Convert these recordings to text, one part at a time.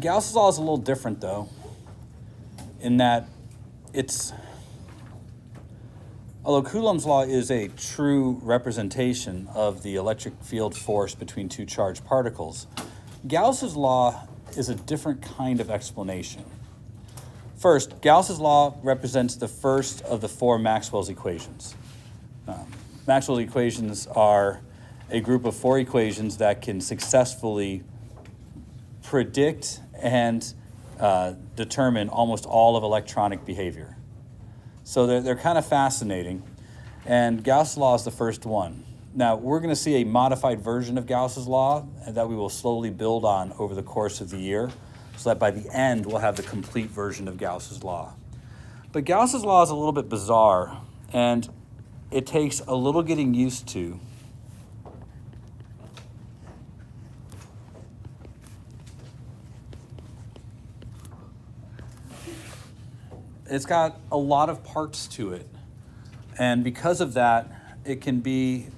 Gauss's law is a little different, though, in that although Coulomb's law is a true representation of the electric field force between two charged particles, Gauss's law is a different kind of explanation. First, Gauss's law represents the first of the four Maxwell's equations. Maxwell's equations are a group of four equations that can successfully predict and determine almost all of electronic behavior. So they're kind of fascinating, and Gauss's law is the first one. Now, we're going to see a modified version of Gauss's law that we will slowly build on over the course of the year, so that by the end we'll have the complete version of Gauss's law. But Gauss's law is a little bit bizarre, and it takes a little getting used to. It's got a lot of parts to it, and because of that, it can be,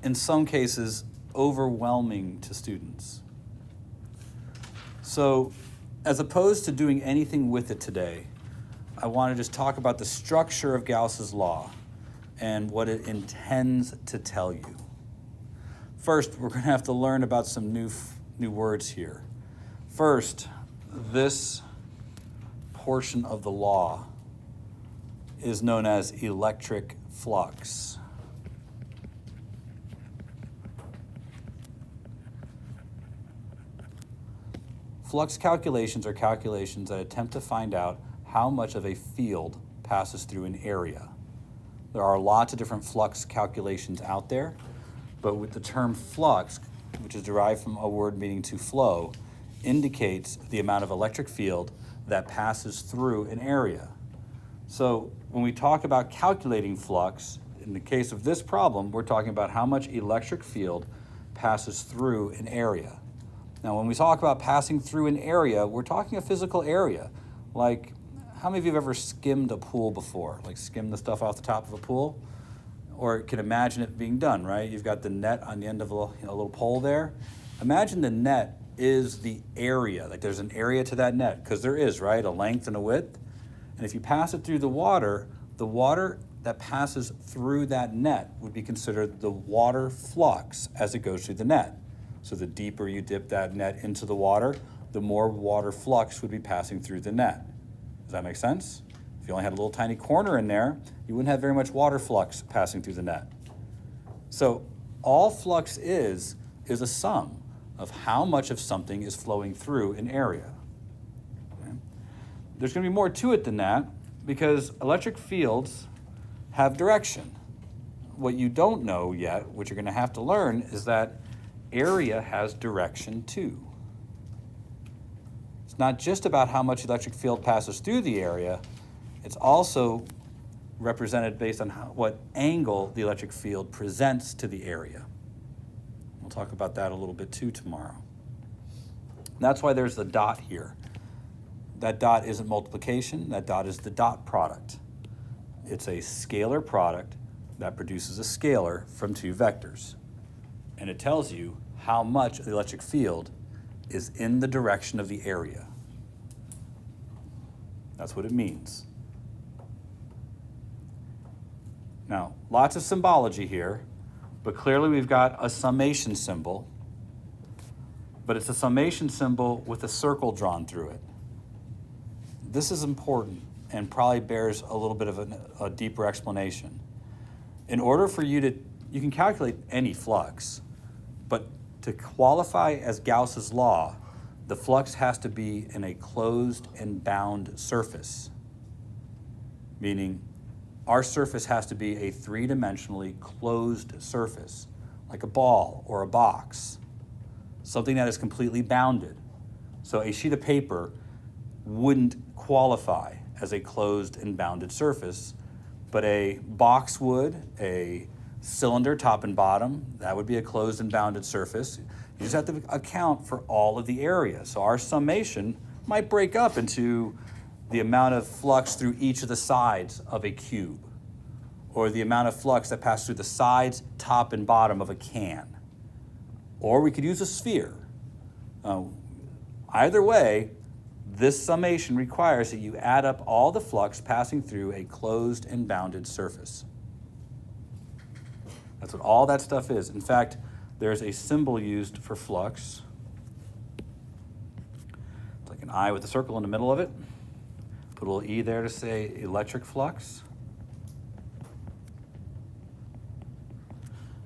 in some cases, overwhelming to students. So, as opposed to doing anything with it today, I want to just talk about the structure of Gauss's law and what it intends to tell you. First, we're going to have to learn about some new words here. First, this portion of the law is known as electric flux. Flux calculations are calculations that attempt to find out how much of a field passes through an area. There are lots of different flux calculations out there, but with the term flux, which is derived from a word meaning to flow, indicates the amount of electric field that passes through an area. So when we talk about calculating flux, in the case of this problem, we're talking about how much electric field passes through an area. Now, when we talk about passing through an area, we're talking a physical area. Like, how many of you have ever skimmed a pool before? Like skimmed the stuff off the top of a pool? Or can imagine it being done, right? You've got the net on the end of a little pole there. Imagine the net is the area. Like there's an area to that net, because there is, right? A length and a width. And if you pass it through the water that passes through that net would be considered the water flux as it goes through the net. So the deeper you dip that net into the water, the more water flux would be passing through the net. Does that make sense? If you only had a little tiny corner in there, you wouldn't have very much water flux passing through the net. So all flux is a sum of how much of something is flowing through an area. There's going to be more to it than that, because electric fields have direction. What you don't know yet, what you're going to have to learn, is that area has direction too. It's not just about how much electric field passes through the area, it's also represented based on what angle the electric field presents to the area. We'll talk about that a little bit too tomorrow. And that's why there's the dot here. That dot isn't multiplication, that dot is the dot product. It's a scalar product that produces a scalar from two vectors. And it tells you how much of the electric field is in the direction of the area. That's what it means. Now, lots of symbology here, but clearly we've got a summation symbol, but it's a summation symbol with a circle drawn through it. This is important and probably bears a little bit of a deeper explanation. In order for you can calculate any flux, but to qualify as Gauss's law, the flux has to be in a closed and bound surface, meaning our surface has to be a three-dimensionally closed surface, like a ball or a box, something that is completely bounded. So a sheet of paper wouldn't qualify as a closed and bounded surface, but a box would, a cylinder top and bottom, that would be a closed and bounded surface. You just have to account for all of the area. So our summation might break up into the amount of flux through each of the sides of a cube, or the amount of flux that passes through the sides, top, and bottom of a can. Or we could use a sphere. Either way, This summation requires that you add up all the flux passing through a closed and bounded surface. That's what all that stuff is. In fact, there's a symbol used for flux. It's like an I with a circle in the middle of it. Put a little E there to say electric flux.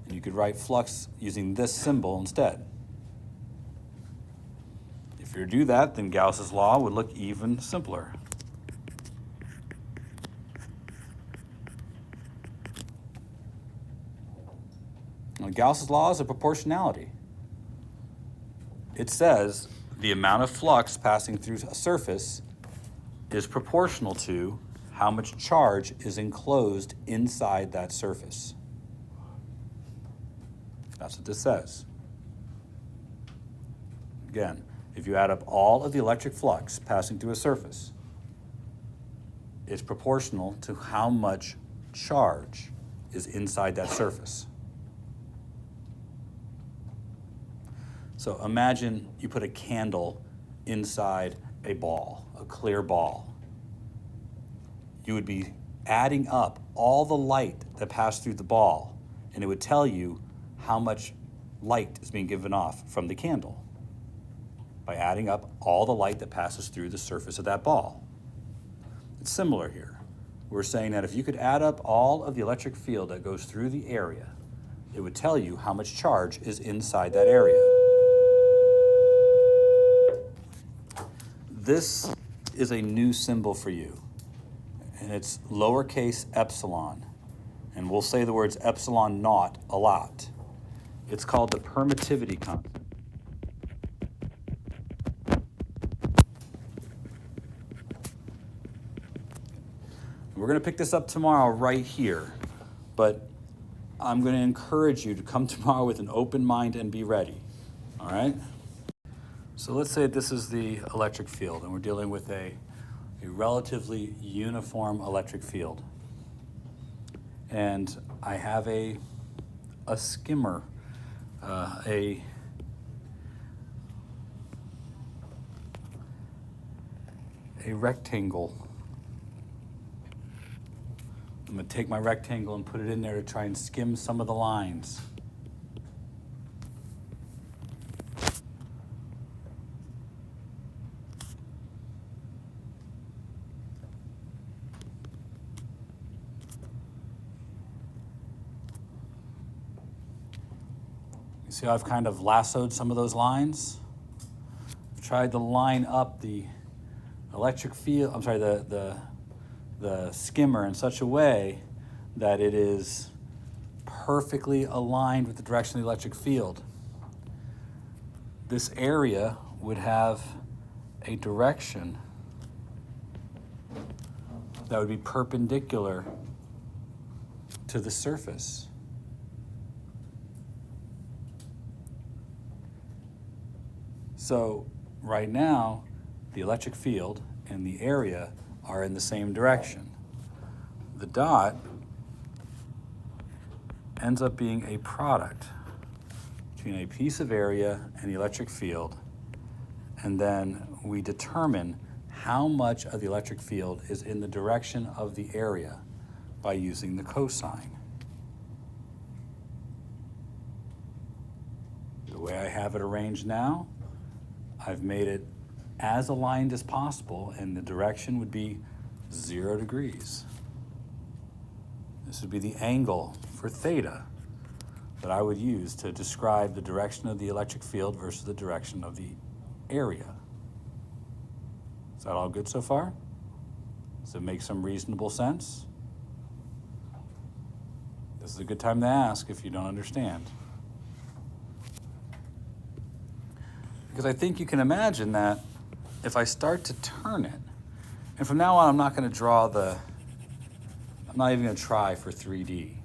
And you could write flux using this symbol instead. If you do that, then Gauss's law would look even simpler. Now, Gauss's law is a proportionality. It says the amount of flux passing through a surface is proportional to how much charge is enclosed inside that surface. That's what this says. Again, if you add up all of the electric flux passing through a surface, it's proportional to how much charge is inside that surface. So imagine you put a candle inside a ball, a clear ball. You would be adding up all the light that passed through the ball, and it would tell you how much light is being given off from the candle by adding up all the light that passes through the surface of that ball. It's similar here. We're saying that if you could add up all of the electric field that goes through the area, it would tell you how much charge is inside that area. This is a new symbol for you, and it's lowercase epsilon. And we'll say the words epsilon naught a lot. It's called the permittivity constant. We're going to pick this up tomorrow right here, but I'm going to encourage you to come tomorrow with an open mind and be ready, all right? So let's say this is the electric field, and we're dealing with a relatively uniform electric field. And I have a skimmer, a rectangle. I'm going to take my rectangle and put it in there to try and skim some of the lines. You see how I've kind of lassoed some of those lines? I've tried to line up the electric field, the skimmer in such a way that it is perfectly aligned with the direction of the electric field. This area would have a direction that would be perpendicular to the surface. So right now, the electric field and the area are in the same direction. The dot ends up being a product between a piece of area and the electric field, and then we determine how much of the electric field is in the direction of the area by using the cosine. The way I have it arranged now, I've made it as aligned as possible, and the direction would be 0 degrees. This would be the angle for theta that I would use to describe the direction of the electric field versus the direction of the area. Is that all good so far? Does it make some reasonable sense? This is a good time to ask if you don't understand. Because I think you can imagine that if I start to turn it, and from now on I'm not going to draw I'm not even going to try for 3D.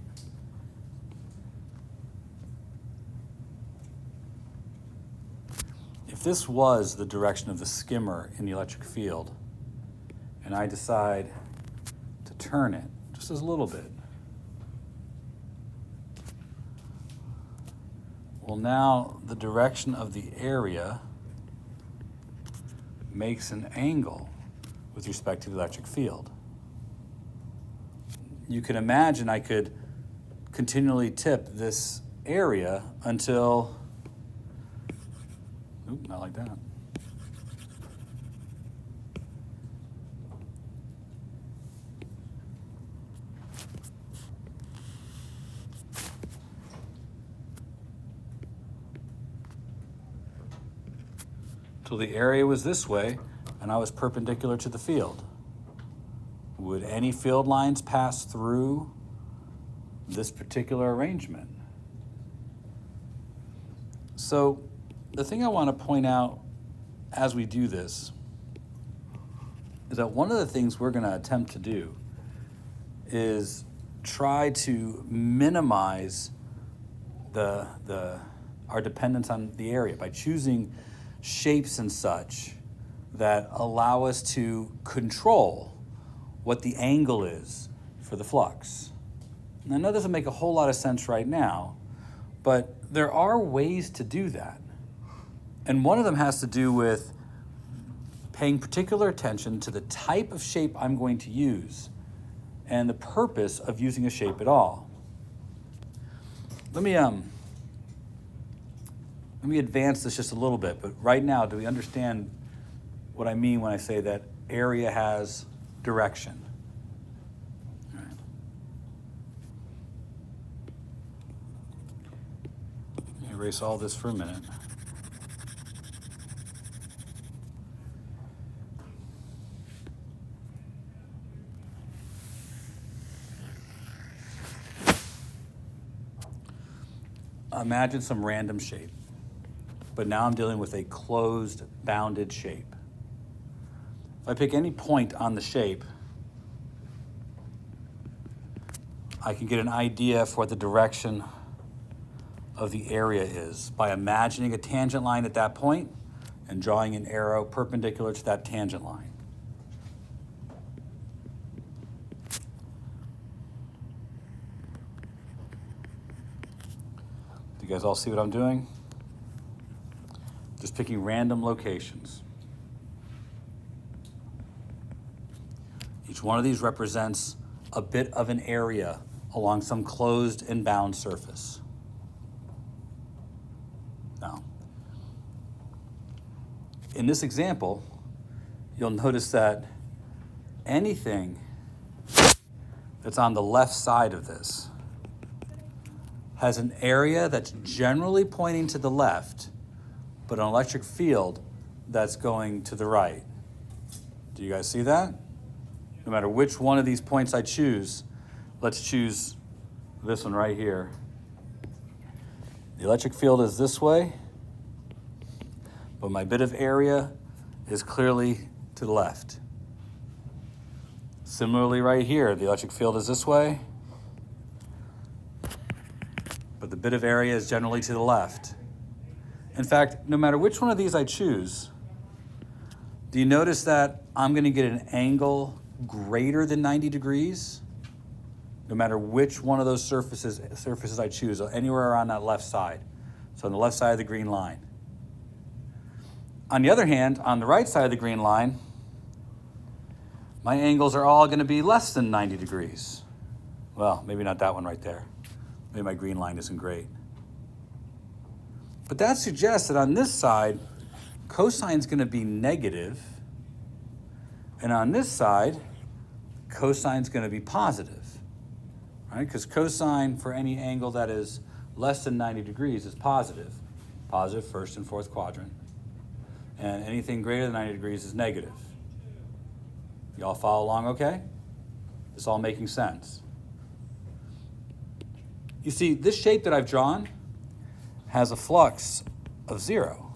If this was the direction of the skimmer in the electric field, and I decide to turn it just as a little bit, well, now the direction of the area makes an angle with respect to the electric field. You can imagine I could continually tip this area until, not like that. Till the area was this way and I was perpendicular to the field. Would any field lines pass through this particular arrangement? So the thing I want to point out as we do this is that one of the things we're going to attempt to do is try to minimize our dependence on the area by choosing shapes and such that allow us to control what the angle is for the flux. And I know it doesn't make a whole lot of sense right now, but there are ways to do that. And one of them has to do with paying particular attention to the type of shape I'm going to use and the purpose of using a shape at all. Let me advance this just a little bit, but right now, do we understand what I mean when I say that area has direction? All right. Let me erase all this for a minute. Imagine some random shape, but now I'm dealing with a closed, bounded shape. If I pick any point on the shape, I can get an idea for what the direction of the area is by imagining a tangent line at that point and drawing an arrow perpendicular to that tangent line. Do you guys all see what I'm doing? Just picking random locations. Each one of these represents a bit of an area along some closed and bound surface. Now, in this example, you'll notice that anything that's on the left side of this has an area that's generally pointing to the left, but an electric field that's going to the right. Do you guys see that? No matter which one of these points I choose, let's choose this one right here. The electric field is this way, but my bit of area is clearly to the left. Similarly right here, the electric field is this way, but the bit of area is generally to the left. In fact, no matter which one of these I choose, do you notice that I'm going to get an angle greater than 90 degrees? No matter which one of those surfaces I choose, anywhere on that left side. So on the left side of the green line. On the other hand, on the right side of the green line, my angles are all going to be less than 90 degrees. Well, maybe not that one right there. Maybe my green line isn't great. But that suggests that on this side, cosine is going to be negative, and on this side, cosine is going to be positive, right? Because cosine for any angle that is less than 90 degrees is positive. Positive first and fourth quadrant. And anything greater than 90 degrees is negative. Y'all follow along okay? This all making sense. You see, this shape that I've drawn has a flux of 0.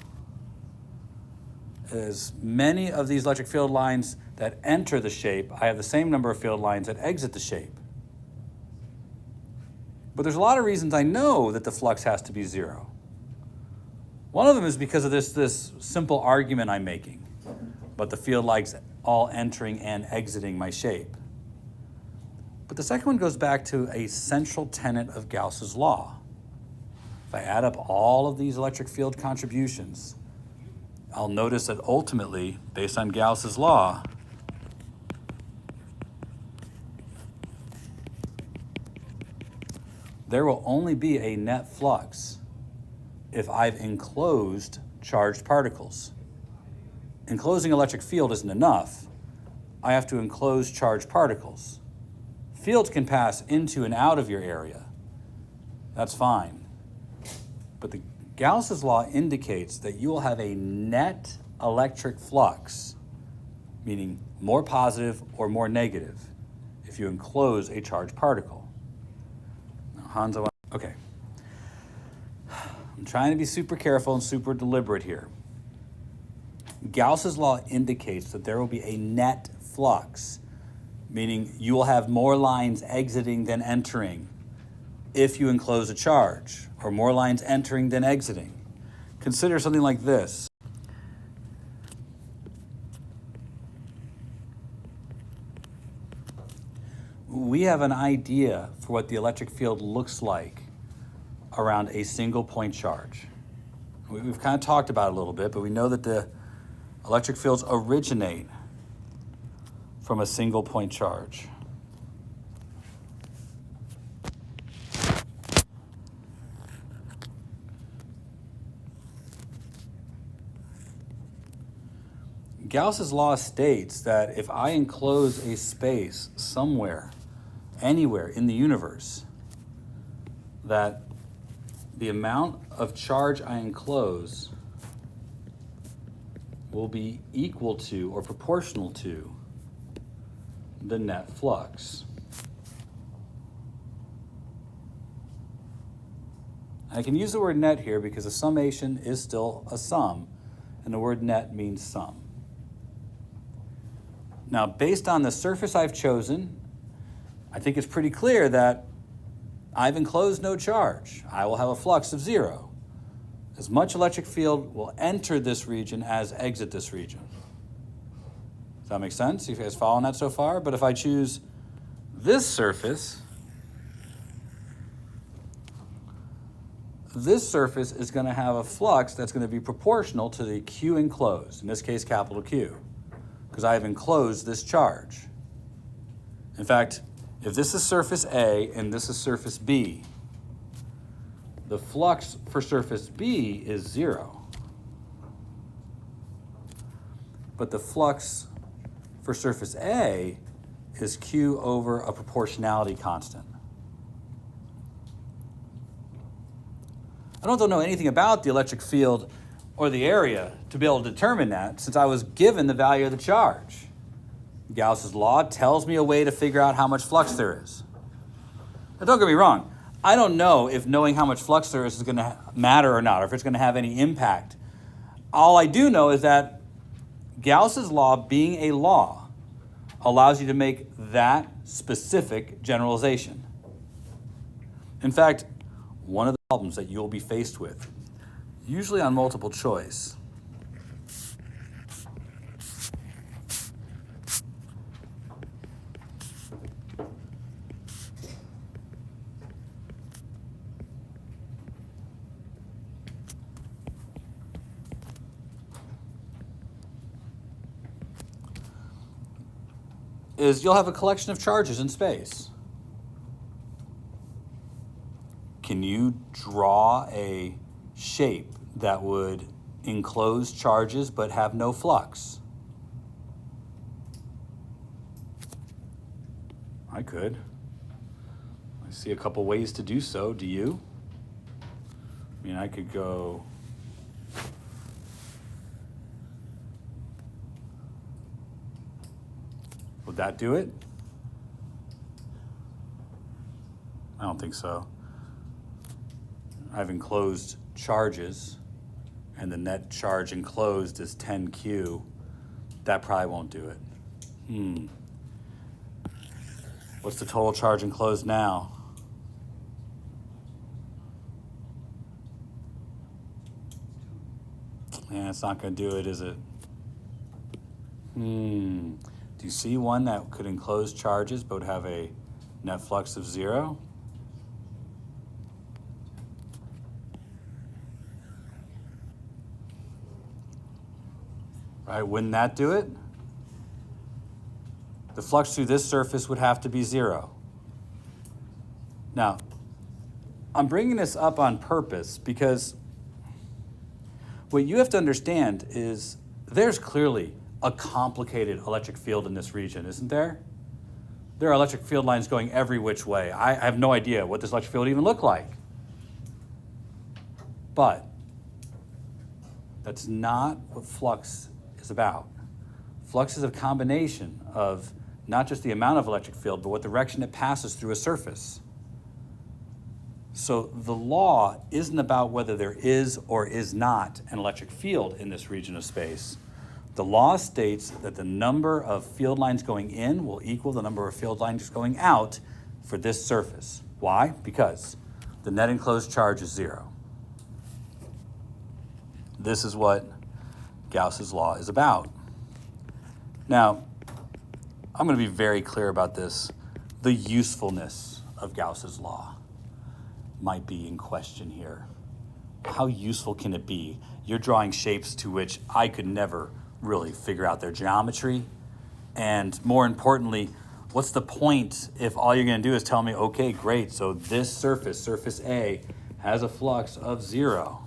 As many of these electric field lines that enter the shape, I have the same number of field lines that exit the shape. But there's a lot of reasons I know that the flux has to be 0. One of them is because of this simple argument I'm making about the field lines all entering and exiting my shape. But the second one goes back to a central tenet of Gauss's law. If I add up all of these electric field contributions, I'll notice that ultimately, based on Gauss's law, there will only be a net flux if I've enclosed charged particles. Enclosing electric field isn't enough. I have to enclose charged particles. Fields can pass into and out of your area. That's fine. But the Gauss's law indicates that you will have a net electric flux, meaning more positive or more negative, if you enclose a charged particle. Now, Hans, okay. I'm trying to be super careful and super deliberate here. Gauss's law indicates that there will be a net flux, meaning you will have more lines exiting than entering if you enclose a charge, or more lines entering than exiting. Consider something like this. We have an idea for what the electric field looks like around a single point charge. We've kind of talked about it a little bit, but we know that the electric fields originate from a single point charge. Gauss's law states that if I enclose a space somewhere, anywhere in the universe, that the amount of charge I enclose will be equal to or proportional to the net flux. I can use the word net here because a summation is still a sum, and the word net means sum. Now, based on the surface I've chosen, I think it's pretty clear that I've enclosed no charge. I will have a flux of 0. As much electric field will enter this region as exit this region. Does that make sense? You guys following that so far? But if I choose this surface is going to have a flux that's going to be proportional to the Q enclosed, in this case, capital Q, because I have enclosed this charge. In fact, if this is surface A and this is surface B, the flux for surface B is 0. But the flux for surface A is Q over a proportionality constant. I don't know anything about the electric field or the area to be able to determine that, since I was given the value of the charge. Gauss's law tells me a way to figure out how much flux there is. Now, don't get me wrong. I don't know if knowing how much flux there is going to matter or not, or if it's going to have any impact. All I do know is that Gauss's law, being a law, allows you to make that specific generalization. In fact, one of the problems that you'll be faced with, usually on multiple choice, is you'll have a collection of charges in space. Can you draw a shape that would enclose charges but have no flux? I could. I see a couple ways to do so. Do you? I mean, I could go would that do it? I don't think so. I've enclosed charges, and the net charge enclosed is 10Q. That probably won't do it. What's the total charge enclosed now? Yeah, it's not going to do it, is it? Do you see one that could enclose charges but would have a net flux of 0? right? Wouldn't that do it? The flux through this surface would have to be 0. Now, I'm bringing this up on purpose because what you have to understand is there's clearly a complicated electric field in this region, isn't there? There are electric field lines going every which way. I have no idea what this electric field would even look like. But that's not what flux is about. Flux is a combination of not just the amount of electric field, but what direction it passes through a surface. So the law isn't about whether there is or is not an electric field in this region of space. The law states that the number of field lines going in will equal the number of field lines going out for this surface. Why? Because the net enclosed charge is 0. This is what Gauss's law is about. Now, I'm going to be very clear about this. The usefulness of Gauss's law might be in question here. How useful can it be? You're drawing shapes to which I could never really figure out their geometry. And more importantly, what's the point if all you're going to do is tell me, okay, great, so this surface, surface A, has a flux of 0.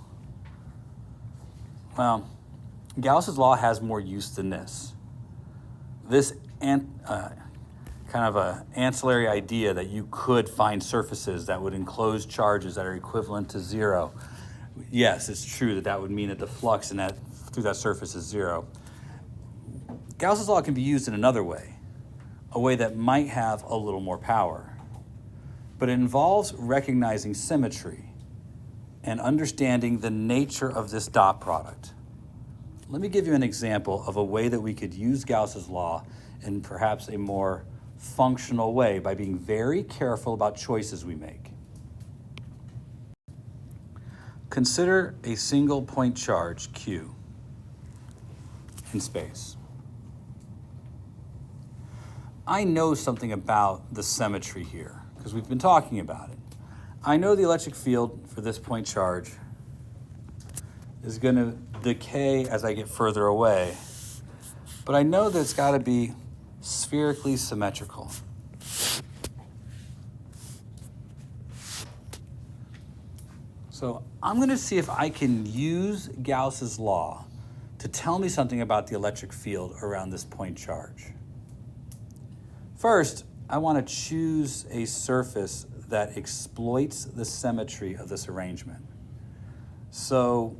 Well, Gauss's law has more use than this. This kind of an ancillary idea that you could find surfaces that would enclose charges that are equivalent to 0. Yes, it's true that that would mean that the flux in that through that surface is 0. Gauss's law can be used in another way, a way that might have a little more power. But it involves recognizing symmetry and understanding the nature of this dot product. Let me give you an example of a way that we could use Gauss's law in perhaps a more functional way by being very careful about choices we make. Consider a single point charge, Q, in space. I know something about the symmetry here because we've been talking about it. I know the electric field for this point charge is going to decay as I get further away, but I know that it's got to be spherically symmetrical. So I'm going to see if I can use Gauss's law to tell me something about the electric field around this point charge. First, I want to choose a surface that exploits the symmetry of this arrangement. So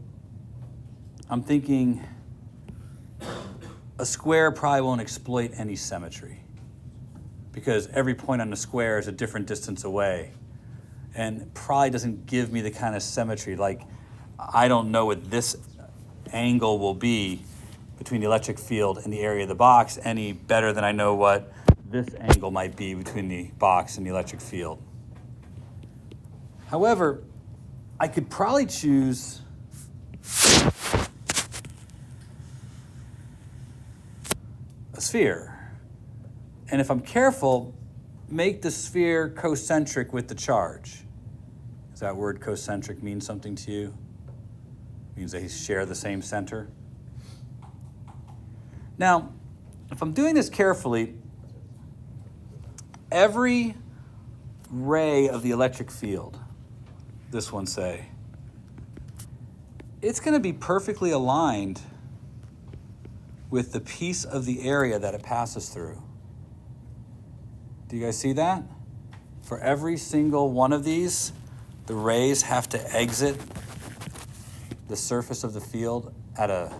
I'm thinking a square probably won't exploit any symmetry because every point on the square is a different distance away and probably doesn't give me the kind of symmetry. Like, I don't know what this angle will be between the electric field and the area of the box any better than I know what this angle might be between the box and the electric field. However, I could probably choose a sphere. And if I'm careful, make the sphere concentric with the charge. Does that word concentric mean something to you? It means they share the same center. Now, if I'm doing this carefully, every ray of the electric field, this one say, it's going to be perfectly aligned with the piece of the area that it passes through. Do you guys see that? For every single one of these, the rays have to exit the surface of the field at an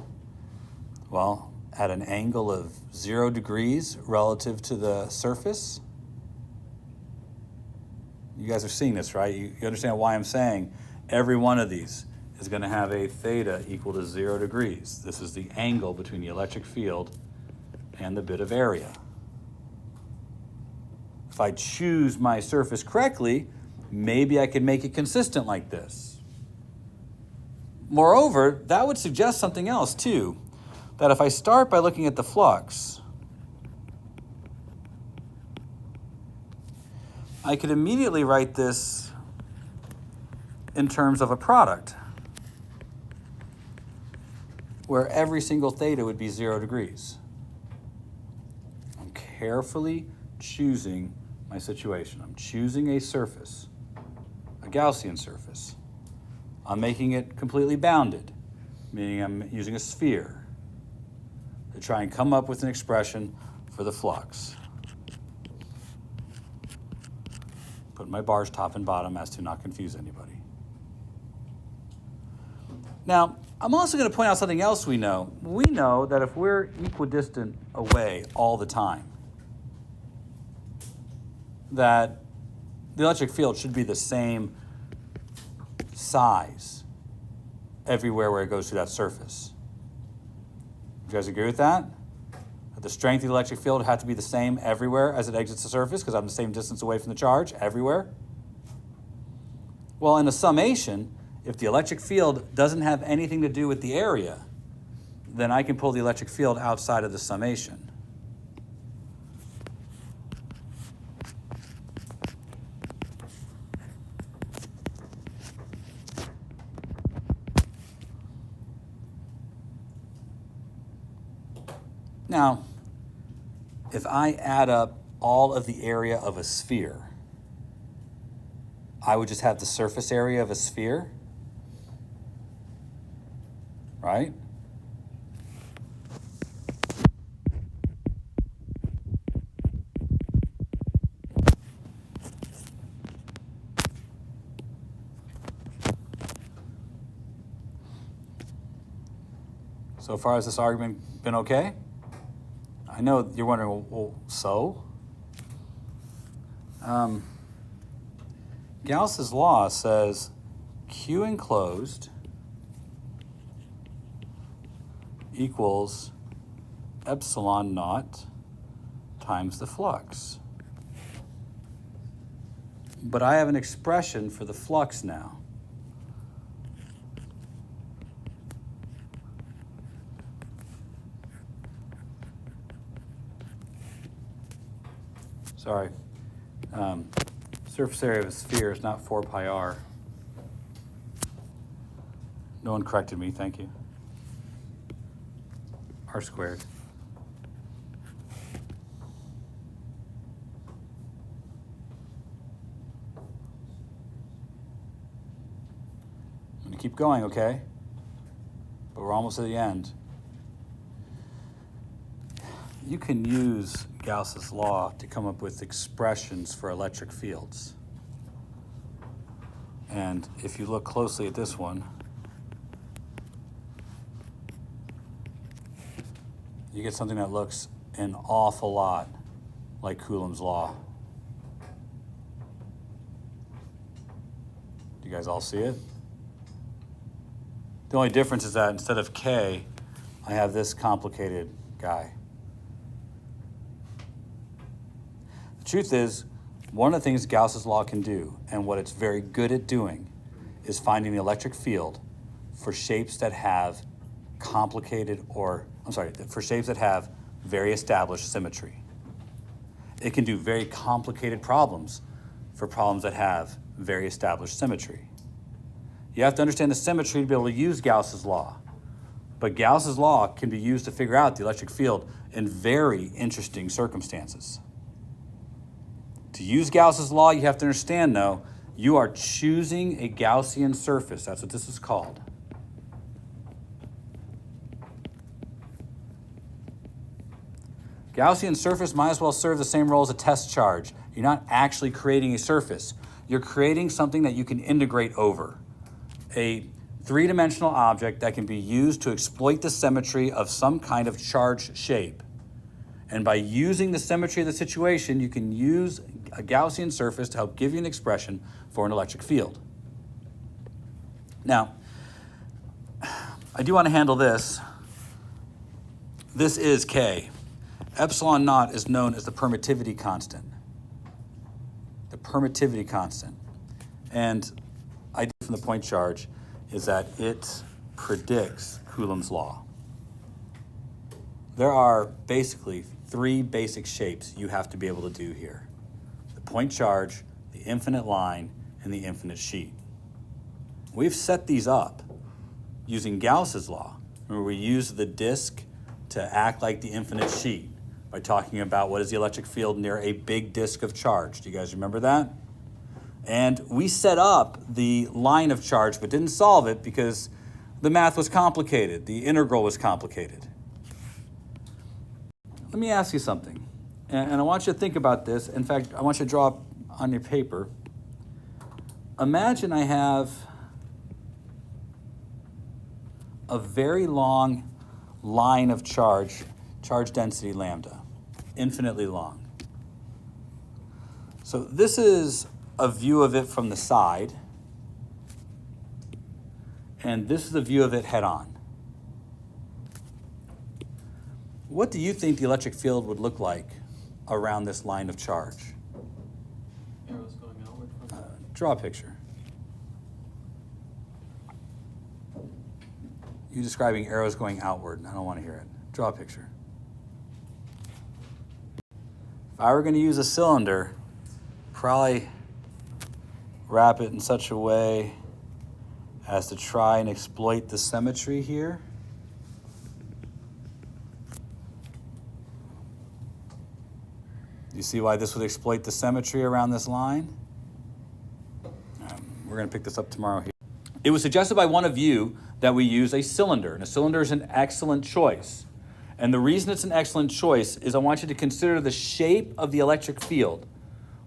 angle of 0 degrees relative to the surface. You guys are seeing this, right? You understand why I'm saying every one of these is going to have a theta equal to 0 degrees. This is the angle between the electric field and the bit of area. If I choose my surface correctly, maybe I could make it consistent like this. Moreover, that would suggest something else too, that if I start by looking at the flux, I could immediately write this in terms of a product. where every single theta would be 0 degrees. I'm carefully choosing my situation. I'm choosing a surface, a Gaussian surface. I'm making it completely bounded, meaning I'm using a sphere to try and come up with an expression for the flux. Put my bars top and bottom as to not confuse anybody. Now, I'm also going to point out something else we know. We know that if we're equidistant away all the time, that the electric field should be the same size everywhere where it goes through that surface. Do you guys agree with that? That the strength of the electric field had to be the same everywhere as it exits the surface because I'm the same distance away from the charge everywhere? Well, in a summation, if the electric field doesn't have anything to do with the area, then I can pull the electric field outside of the summation. Now, if I add up all of the area of a sphere, I would just have the surface area of a sphere, right? So far, has this argument been okay? I know you're wondering, well, so? Gauss's law says Q enclosed equals epsilon naught times the flux. But I have an expression for the flux now. Sorry. Surface area of a sphere is not 4 pi r. No one corrected me, thank you. R squared. I'm going to keep going, okay? But we're almost at the end. You can use Gauss's law to come up with expressions for electric fields. And if you look closely at this one, you get something that looks an awful lot like Coulomb's law. Do you guys all see it? The only difference is that instead of K, I have this complicated guy. The truth is, one of the things Gauss's law can do, and what it's very good at doing, is finding the electric field for shapes that have for shapes that have very established symmetry. It can do very complicated problems for problems that have very established symmetry. You have to understand the symmetry to be able to use Gauss's law. But Gauss's law can be used to figure out the electric field in very interesting circumstances. To use Gauss's law, you have to understand, though, you are choosing a Gaussian surface. That's what this is called. Gaussian surface might as well serve the same role as a test charge. You're not actually creating a surface. You're creating something that you can integrate over. A three-dimensional object that can be used to exploit the symmetry of some kind of charged shape. And by using the symmetry of the situation, you can use a Gaussian surface to help give you an expression for an electric field. Now, I do want to handle this. This is K. Epsilon naught is known as the permittivity constant. The permittivity constant. And I do from the point charge is that it predicts Coulomb's law. There are basically three basic shapes you have to be able to do here. The point charge, the infinite line, and the infinite sheet. We've set these up using Gauss's law. Remember, we use the disk to act like the infinite sheet by talking about what is the electric field near a big disk of charge. Do you guys remember that? And we set up the line of charge but didn't solve it because the math was complicated. The integral was complicated. Let me ask you something. And I want you to think about this. In fact, I want you to draw up on your paper. Imagine I have a very long line of charge density lambda, infinitely long. So this is a view of it from the side, and this is a view of it head on. What do you think the electric field would look like around this line of charge? Arrows going outward from Draw a picture. You describing arrows going outward. I don't want to hear it. Draw a picture. If I were going to use a cylinder, probably wrap it in such a way as to try and exploit the symmetry here. Do you see why this would exploit the symmetry around this line? We're going to pick this up tomorrow here. It was suggested by one of you that we use a cylinder, and a cylinder is an excellent choice. And the reason it's an excellent choice is I want you to consider the shape of the electric field,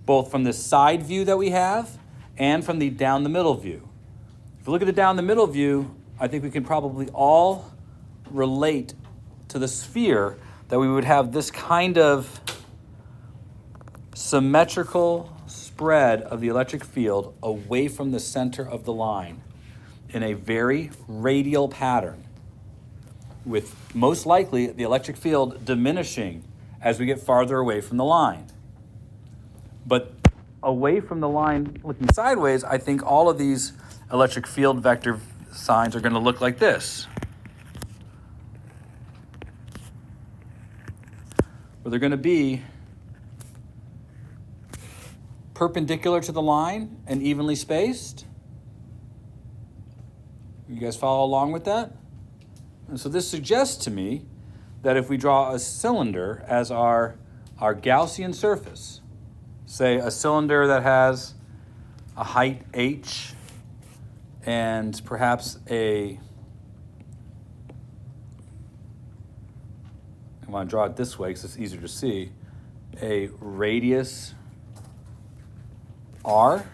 both from the side view that we have and from the down the middle view. If you look at the down the middle view, I think we can probably all relate to the sphere that we would have this kind of symmetrical spread of the electric field away from the center of the line in a very radial pattern, with most likely the electric field diminishing as we get farther away from the line. But away from the line, looking sideways, I think all of these electric field vector signs are going to look like this. Where they're going to be perpendicular to the line and evenly spaced. You guys follow along with that? And so this suggests to me that if we draw a cylinder as our Gaussian surface, say a cylinder that has a height h and perhaps I want to draw it this way because it's easier to see, a radius r,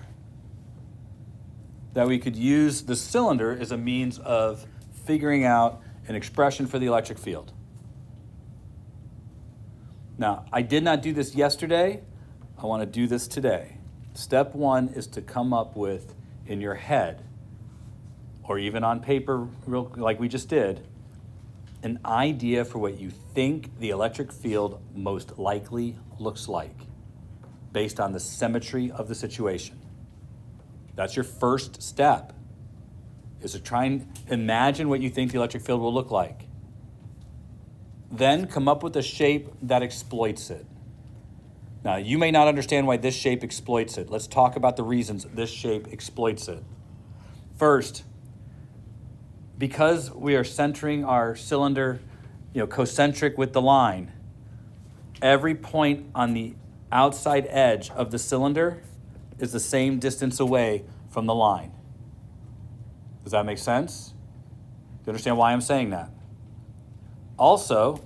that we could use the cylinder as a means of figuring out an expression for the electric field. Now, I did not do this yesterday. I want to do this today. Step one is to come up with, in your head, or even on paper, like we just did, an idea for what you think the electric field most likely looks like, based on the symmetry of the situation. That's your first step, is to try and imagine what you think the electric field will look like. Then come up with a shape that exploits it. Now, you may not understand why this shape exploits it. Let's talk about the reasons this shape exploits it. First, because we are centering our cylinder, concentric with the line, every point on the outside edge of the cylinder is the same distance away from the line. Does that make sense? Do you understand why I'm saying that? Also,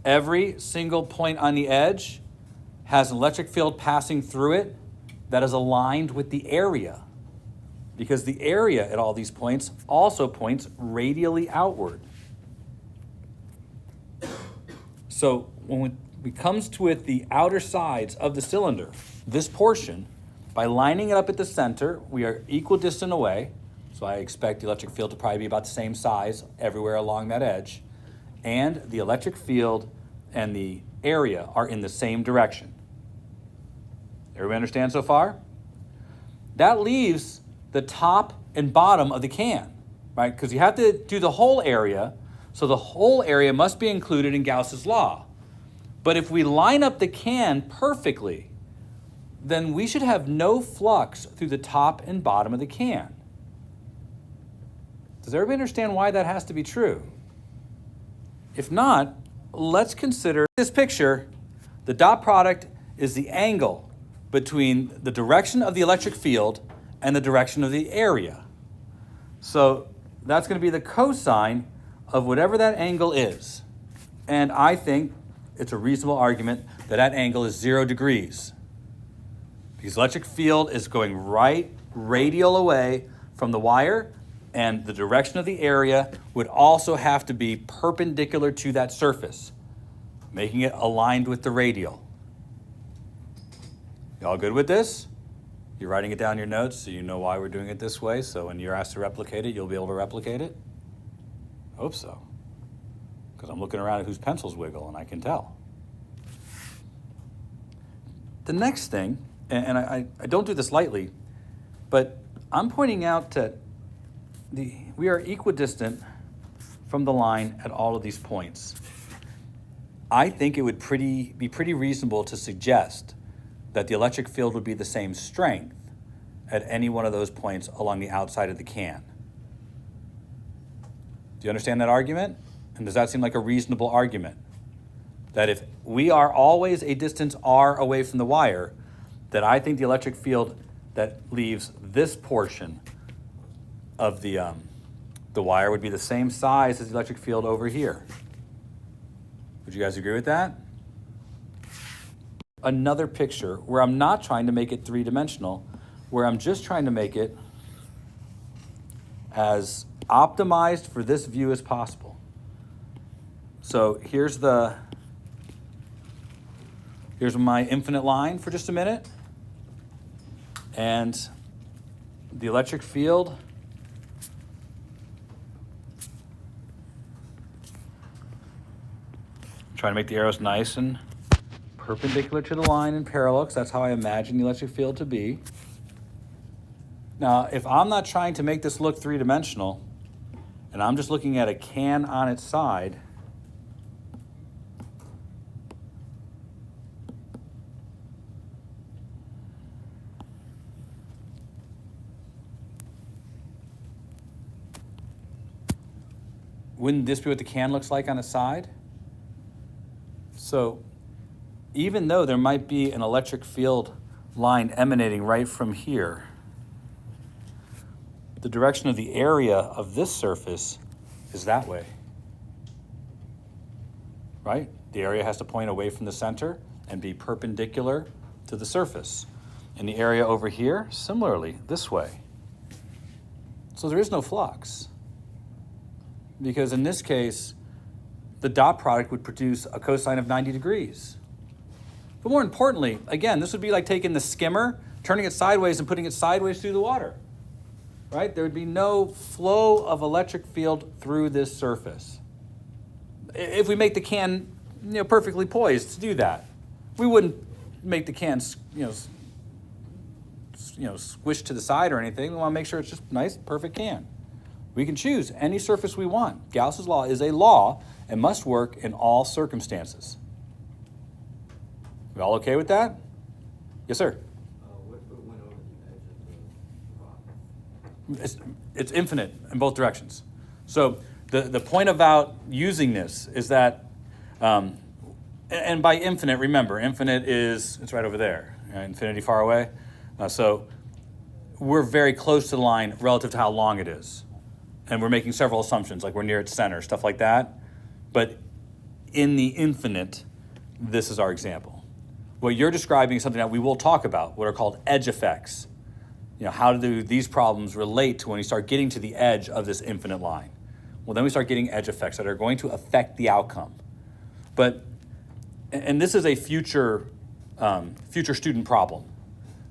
every single point on the edge has an electric field passing through it that is aligned with the area, because the area at all these points also points radially outward. So when it comes to the outer sides of the cylinder, this portion, by lining it up at the center, we are equidistant away. So I expect the electric field to probably be about the same size everywhere along that edge. And the electric field and the area are in the same direction. Everybody understand so far? That leaves the top and bottom of the can, right? Because you have to do the whole area, so the whole area must be included in Gauss's law. But if we line up the can perfectly, then we should have no flux through the top and bottom of the can. Does everybody understand why that has to be true? If not, let's consider this picture. The dot product is the angle between the direction of the electric field and the direction of the area. So that's going to be the cosine of whatever that angle is. And I think it's a reasonable argument that that angle is 0 degrees. Because electric field is going right radial away from the wire, and the direction of the area would also have to be perpendicular to that surface, making it aligned with the radial. Y'all good with this? You're writing it down in your notes so you know why we're doing it this way, so when you're asked to replicate it, you'll be able to replicate it? Hope so. Because I'm looking around at whose pencils wiggle, and I can tell. The next thing, and I don't do this lightly, but I'm pointing out that we are equidistant from the line at all of these points. I think it would be pretty reasonable to suggest that the electric field would be the same strength at any one of those points along the outside of the can. Do you understand that argument? And does that seem like a reasonable argument? That if we are always a distance r away from the wire, that I think the electric field that leaves this portion of the wire would be the same size as the electric field over here. Would you guys agree with that? Another picture where I'm not trying to make it three-dimensional, where I'm just trying to make it as optimized for this view as possible. So here's my infinite line for just a minute. And the electric field trying to make the arrows nice and perpendicular to the line and parallel, because that's how I imagine the electric field to be. Now, if I'm not trying to make this look three-dimensional, and I'm just looking at a can on its side, wouldn't this be what the can looks like on its side? So even though there might be an electric field line emanating right from here, the direction of the area of this surface is that way, right? The area has to point away from the center and be perpendicular to the surface. And the area over here, similarly, this way. So there is no flux. Because in this case, the dot product would produce a cosine of 90 degrees. But more importantly, again, this would be like taking the skimmer, turning it sideways and putting it sideways through the water, right? There would be no flow of electric field through this surface. If we make the can, perfectly poised to do that, we wouldn't make the can, squish to the side or anything. We want to make sure it's just nice, perfect can. We can choose any surface we want. Gauss's law is a law and must work in all circumstances. We all okay with that? Yes, sir? What went over the edge of the rock? It's infinite in both directions. So the point about using this is that, and by infinite, remember, infinite it's right over there, infinity far away. So we're very close to the line relative to how long it is. And we're making several assumptions, like we're near its center, stuff like that. But in the infinite, this is our example. What you're describing is something that we will talk about, what are called edge effects. How do these problems relate to when we start getting to the edge of this infinite line? Well, then we start getting edge effects that are going to affect the outcome. And this is a future student problem.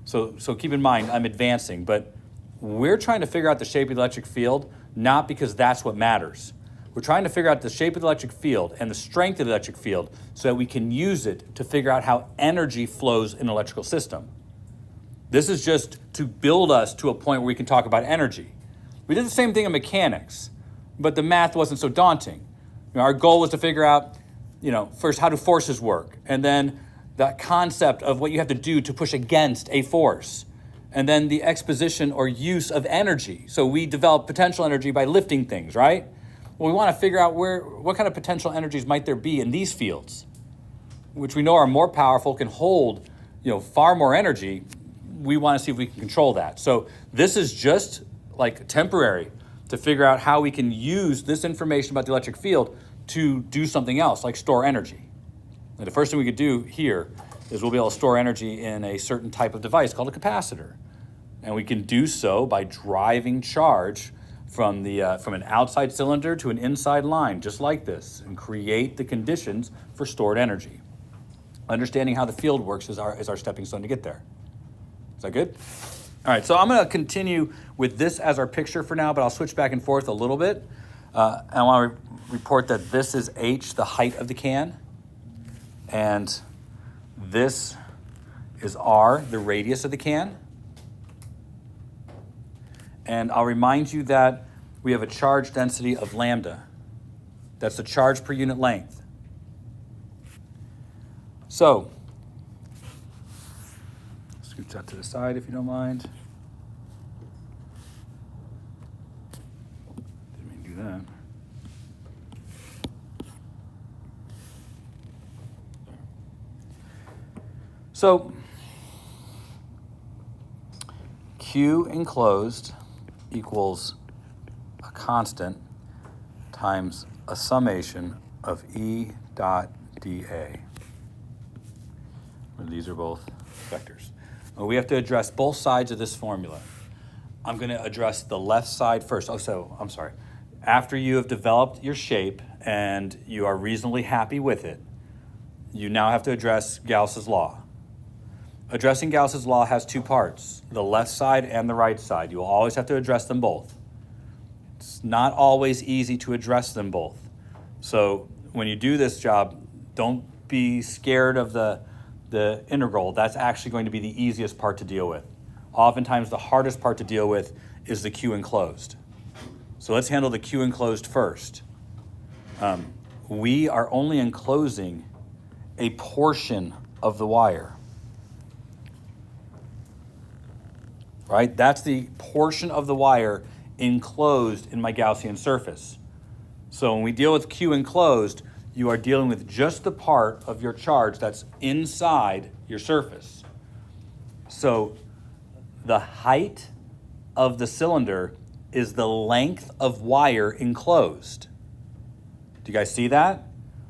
So keep in mind, I'm advancing, but we're trying to figure out the shape of the electric field, not because that's what matters. We're trying to figure out the shape of the electric field and the strength of the electric field so that we can use it to figure out how energy flows in an electrical system. This is just to build us to a point where we can talk about energy. We did the same thing in mechanics, but the math wasn't so daunting. Our goal was to figure out, first how do forces work, and then the concept of what you have to do to push against a force. and then the exposition or use of energy. So we develop potential energy by lifting things, right? Well, we want to figure out what kind of potential energies might there be in these fields, which we know are more powerful, can hold, far more energy. We want to see if we can control that. So this is just like temporary to figure out how we can use this information about the electric field to do something else, like store energy. And the first thing we could do here is we'll be able to store energy in a certain type of device called a capacitor. And we can do so by driving charge from an outside cylinder to an inside line, just like this, and create the conditions for stored energy. Understanding how the field works is our stepping stone to get there. Is that good? All right, so I'm going to continue with this as our picture for now, but I'll switch back and forth a little bit. I want to report that this is H, the height of the can, and this is R, the radius of the can. And I'll remind you that we have a charge density of lambda. That's the charge per unit length. So, scoot that to the side if you don't mind. Didn't mean to do that. So, Q enclosed equals a constant times a summation of E dot dA. These are both vectors. Well, we have to address both sides of this formula. I'm going to address the left side first. I'm sorry. After you have developed your shape and you are reasonably happy with it, you now have to address Gauss's law. Addressing Gauss's law has two parts, the left side and the right side. You will always have to address them both. It's not always easy to address them both. So when you do this job, don't be scared of the integral. That's actually going to be the easiest part to deal with. Oftentimes the hardest part to deal with is the Q enclosed. So let's handle the Q enclosed first. We are only enclosing a portion of the wire. Right? That's the portion of the wire enclosed in my Gaussian surface. So when we deal with Q enclosed, you are dealing with just the part of your charge that's inside your surface. So the height of the cylinder is the length of wire enclosed. Do you guys see that?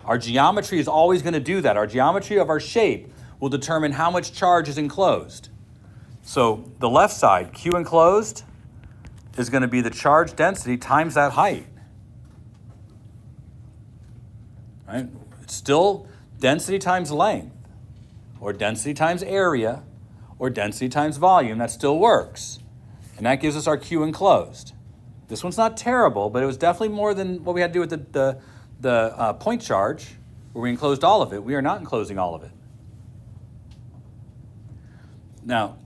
Our geometry is always going to do that. Our geometry of our shape will determine how much charge is enclosed. So the left side, Q enclosed, is going to be the charge density times that height. Right? It's still density times length, or density times area, or density times volume. That still works. And that gives us our Q enclosed. This one's not terrible, but it was definitely more than what we had to do with the point charge, where we enclosed all of it. We are not enclosing all of it. Now,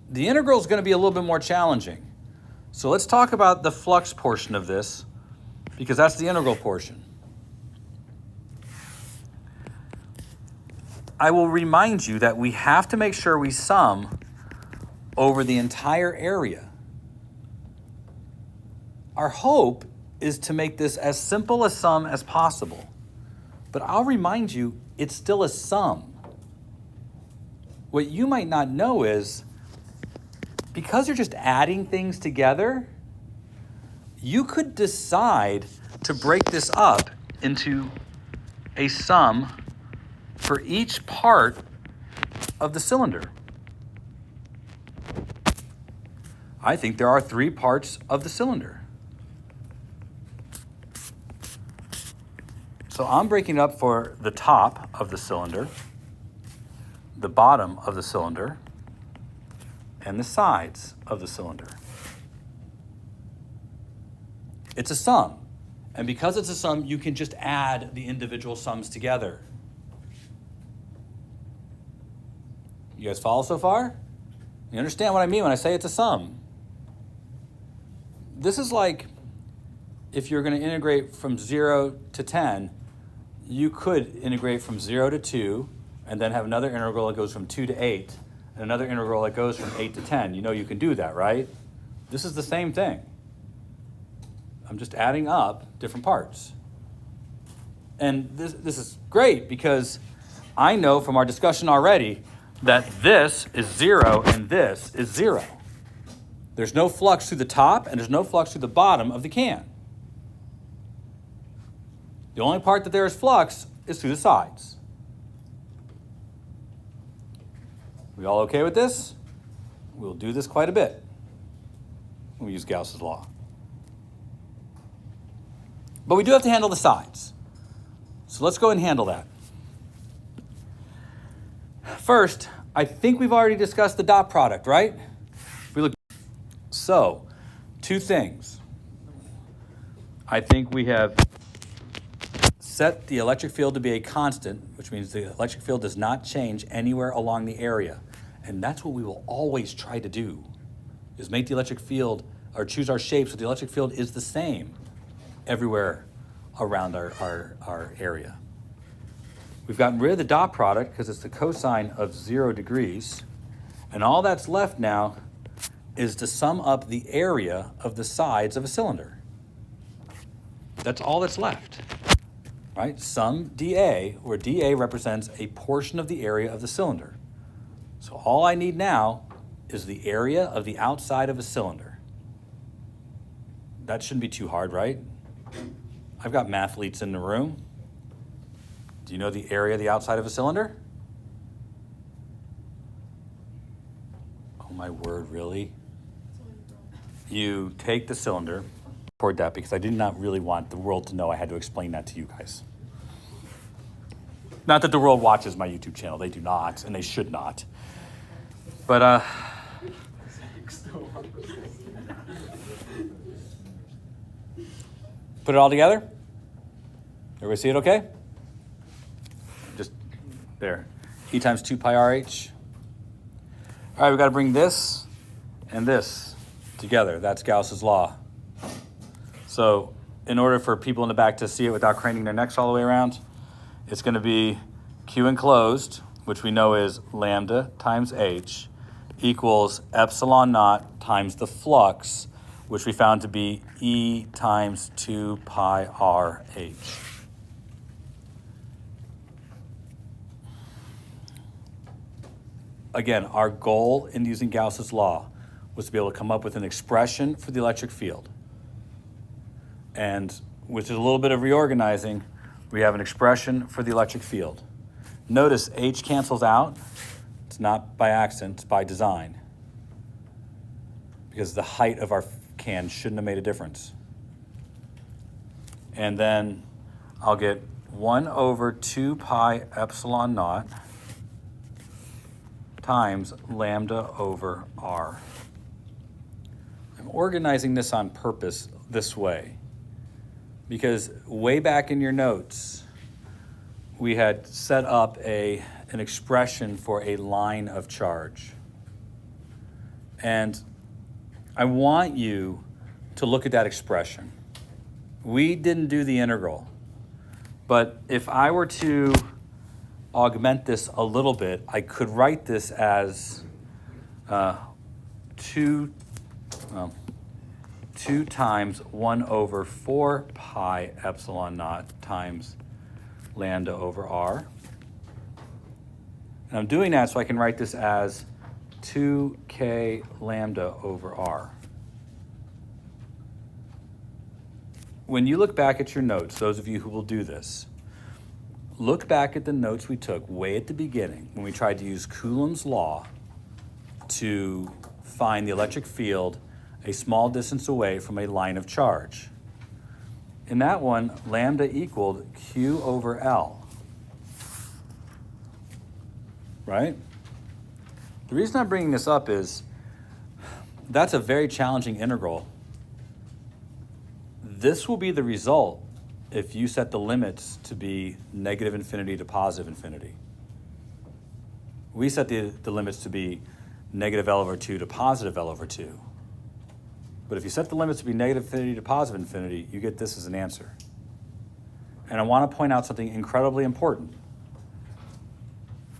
the integral is going to be a little bit more challenging. So let's talk about the flux portion of this, because that's the integral portion. I will remind you that we have to make sure we sum over the entire area. Our hope is to make this as simple a sum as possible. But I'll remind you, it's still a sum. What you might not know is, because you're just adding things together, you could decide to break this up into a sum for each part of the cylinder. I think there are 3 parts of the cylinder. So I'm breaking it up for the top of the cylinder, the bottom of the cylinder, and the sides of the cylinder. It's a sum. And because it's a sum, you can just add the individual sums together. You guys follow so far? You understand what I mean when I say it's a sum? This is like if you're going to integrate from 0 to 10, you could integrate from 0 to 2 and then have another integral that goes from 2 to 8, and another integral that goes from 8 to 10. You know you can do that, right? This is the same thing. I'm just adding up different parts. And this is great because I know from our discussion already that this is 0 and this is 0. There's no flux through the top and there's no flux through the bottom of the can. The only part that there is flux is through the sides. We all okay with this? We'll do this quite a bit when we use Gauss's law. But we do have to handle the sides. So let's go and handle that. First, I think we've already discussed the dot product, right? So, two things. I think we have set the electric field to be a constant, which means the electric field does not change anywhere along the area. And that's what we will always try to do, is make the electric field, or choose our shape so the electric field is the same everywhere around our area. We've gotten rid of the dot product because it's the cosine of 0 degrees. And all that's left now is to sum up the area of the sides of a cylinder. That's all that's left, right? Sum dA, where dA represents a portion of the area of the cylinder. So all I need now is the area of the outside of a cylinder. That shouldn't be too hard, right? I've got mathletes in the room. Do you know the area of the outside of a cylinder? Oh my word, really? You take the cylinder, record that because I did not really want the world to know I had to explain that to you guys. Not that the world watches my YouTube channel, they do not, and they should not. But put it all together. Everybody see it okay? Just there. E times 2 pi RH. All right, we've got to bring this and this together. That's Gauss's law. So in order for people in the back to see it without craning their necks all the way around, it's going to be Q enclosed, which we know is lambda times H, equals epsilon naught times the flux, which we found to be E times 2 pi RH. Again, our goal in using Gauss's law was to be able to come up with an expression for the electric field. And with a little bit of reorganizing, we have an expression for the electric field. Notice H cancels out. It's not by accident, it's by design. Because the height of our can shouldn't have made a difference. And then I'll get 1 over 2 pi epsilon naught times lambda over R. I'm organizing this on purpose this way because way back in your notes, we had set up an expression for a line of charge. And I want you to look at that expression. We didn't do the integral, but if I were to augment this a little bit, I could write this as 2 times 1 over 4 pi epsilon naught times lambda over R. And I'm doing that so I can write this as 2k lambda over R. When you look back at your notes, those of you who will do this, look back at the notes we took way at the beginning when we tried to use Coulomb's law to find the electric field a small distance away from a line of charge. In that one, lambda equaled Q over L, right? The reason I'm bringing this up is that's a very challenging integral. This will be the result if you set the limits to be negative infinity to positive infinity. We set the limits to be negative L over 2 to positive L over 2. But if you set the limits to be negative infinity to positive infinity, you get this as an answer. And I want to point out something incredibly important.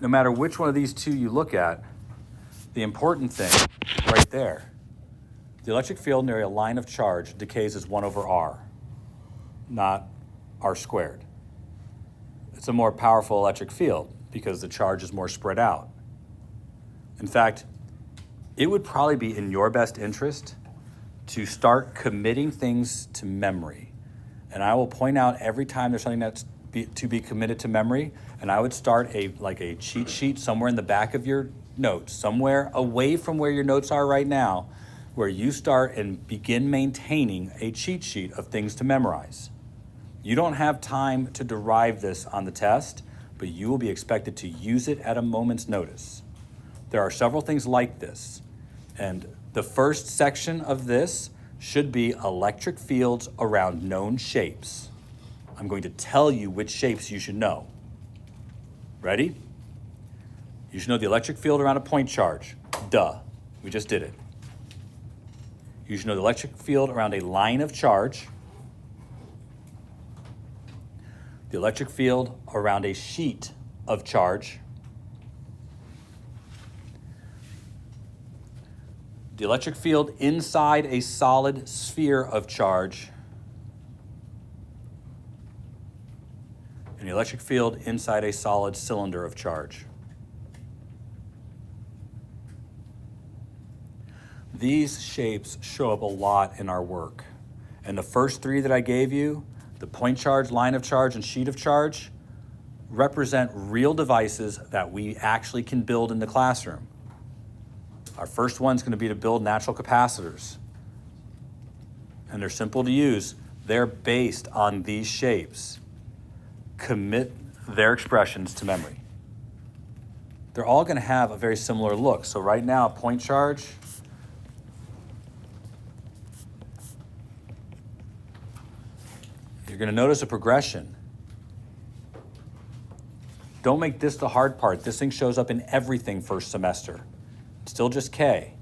No matter which one of these two you look at, The important thing, right there, the electric field near a line of charge decays as 1 over r, not r squared. It's a more powerful electric field because the charge is more spread out. In fact, it would probably be in your best interest to start committing things to memory. And I will point out every time there's something that's to be committed to memory, and I would start a cheat sheet somewhere in the back of your notes, somewhere away from where your notes are right now, where you start and begin maintaining a cheat sheet of things to memorize. You don't have time to derive this on the test, but you will be expected to use it at a moment's notice. There are several things like this, and the first section of this should be electric fields around known shapes. I'm going to tell you which shapes you should know. Ready? You should know the electric field around a point charge. Duh, we just did it. You should know the electric field around a line of charge. The electric field around a sheet of charge. The electric field inside a solid sphere of charge. And the electric field inside a solid cylinder of charge. These shapes show up a lot in our work. And the first 3 that I gave you, the point charge, line of charge, and sheet of charge, represent real devices that we actually can build in the classroom. Our first one's going to be to build natural capacitors. And they're simple to use. They're based on these shapes. Commit their expressions to memory. They're all going to have a very similar look. So right now, point charge, you're going to notice a progression. Don't make this the hard part. This thing shows up in everything first semester. It's still just K.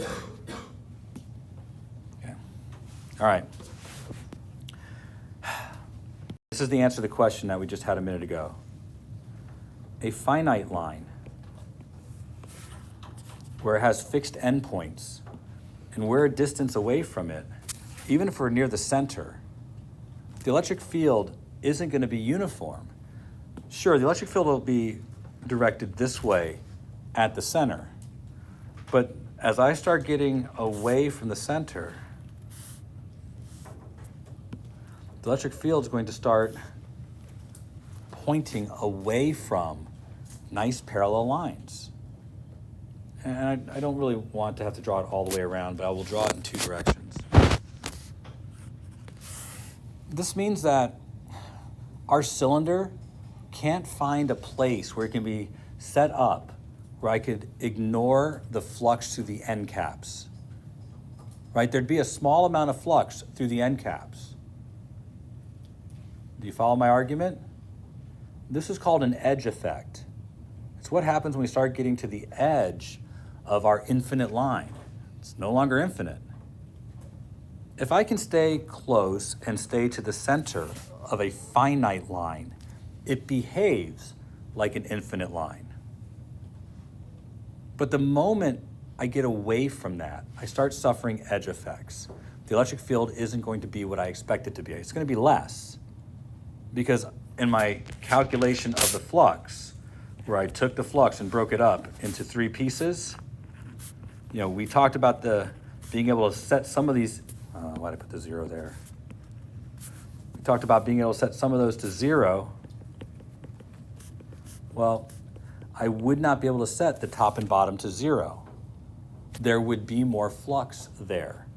Okay. All right. This is the answer to the question that we just had a minute ago. A finite line where it has fixed endpoints and we're a distance away from it, even if we're near the center, the electric field isn't going to be uniform. Sure, the electric field will be directed this way at the center, but as I start getting away from the center, the electric field is going to start pointing away from nice parallel lines. And I don't really want to have to draw it all the way around, but I will draw it in 2 directions. This means that our cylinder can't find a place where it can be set up where I could ignore the flux through the end caps. Right? There'd be a small amount of flux through the end caps. Do you follow my argument? This is called an edge effect. It's what happens when we start getting to the edge of our infinite line. It's no longer infinite. If I can stay close and stay to the center of a finite line, it behaves like an infinite line. But the moment I get away from that, I start suffering edge effects. The electric field isn't going to be what I expect it to be. It's going to be less. Because in my calculation of the flux, where I took the flux and broke it up into 3 pieces, we talked about being able to set some of these, why did I put the 0 there? We talked about being able to set some of those to 0. Well, I would not be able to set the top and bottom to 0. There would be more flux there.